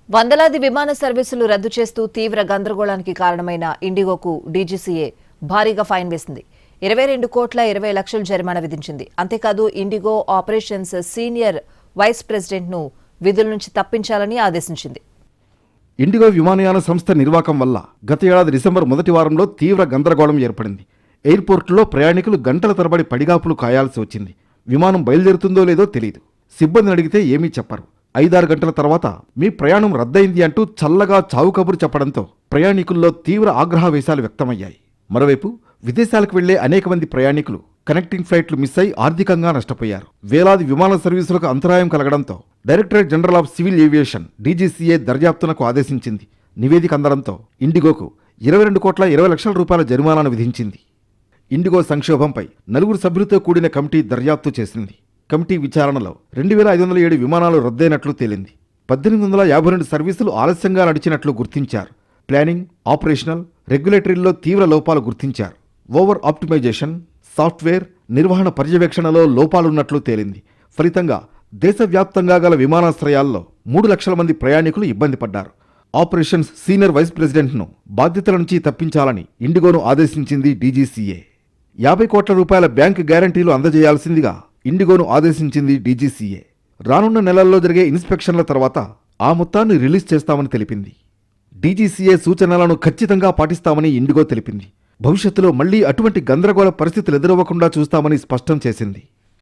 వందలాది విమాన సర్వీసులు రద్దు చేస్తూ తీవ్ర గందరగోళానికి కారణమైన ఇండిగోకు డీజీసీఏ భారీగా ఫైన్ వేసింది. 22,20,00,000 జరిమానా విధించింది. అంతేకాదు ఇండిగో ఆపరేషన్స్ సీనియర్ వైస్ ప్రెసిడెంట్ను విధుల నుంచి తప్పించాలని ఆదేశించింది. ఇండిగో విమానయాన సంస్థ నిర్వాకం వల్ల గత ఏడాది డిసెంబర్ మొదటి వారంలో తీవ్ర గందరగోళం ఏర్పడింది. ఎయిర్పోర్టులో ప్రయాణికులు గంటల తరబడి పడిగాపులు కాయాల్సి వచ్చింది. విమానం బయలుదేరుతుందో లేదో తెలియదు. సిబ్బందిని అడిగితే ఏమీ చెప్పరు. 5-6 గంటల తర్వాత మీ ప్రయాణం రద్దయింది అంటూ చల్లగా చావు కబురు చెప్పడంతో ప్రయాణికుల్లో తీవ్ర ఆగ్రహవేశాలు వ్యక్తమయ్యాయి. మరోవైపు విదేశాలకు వెళ్లే అనేక మంది ప్రయాణికులు కనెక్టింగ్ ఫ్లైట్లు మిస్ అయి ఆర్థికంగా నష్టపోయారు. వేలాది విమాన సర్వీసులకు అంతరాయం కలగడంతో directorate general of civil aviation DGCA దర్యాప్తునకు ఆదేశించింది. నివేదిక అందడంతో ఇండిగోకు 22,20,00,000 రూపాయల జరిమానాను విధించింది. ఇండిగో సంక్షోభంపై 4 సభ్యులతో కూడిన కమిటీ దర్యాప్తు చేసింది. కమిటీ విచారణలో 2,507 విమానాలు రద్దయినట్లు తేలింది. 1,852 సర్వీసులు ఆలస్యంగా నడిచినట్లు గుర్తించారు. ప్లానింగ్, ఆపరేషనల్, రెగ్యులేటరీల్లో తీవ్ర లోపాలు గుర్తించారు. ఓవర్ ఆప్టిమైజేషన్, సాఫ్ట్వేర్, నిర్వహణ పర్యవేక్షణలో లోపాలున్నట్లు తేలింది. ఫలితంగా దేశవ్యాప్తంగా గల విమానాశ్రయాల్లో 3 లక్షల మంది ప్రయాణికులు ఇబ్బంది పడ్డారు. ఆపరేషన్స్ సీనియర్ వైస్ ప్రెసిడెంట్ను బాధ్యతల నుంచి తప్పించాలని ఇండిగోను ఆదేశించింది డీజీసీఏ. 50 కోట్ల రూపాయల బ్యాంకు గ్యారంటీలు అందజేయాల్సిందిగా ఇండిగోను ఆదేశించింది డీజీసీఏ. రానున్న నెలల్లో జరిగే ఇన్స్పెక్షన్ల తర్వాత ఆ మొత్తాన్ని రిలీజ్ చేస్తామని తెలిపింది. డీజీసీఏ సూచనలను ఖచ్చితంగా పాటిస్తామని ఇండిగో తెలిపింది. భవిష్యత్తులో మళ్లీ అటువంటి గందరగోళ పరిస్థితులు ఎదురవ్వకుండా చూస్తామని స్పష్టం చేసింది.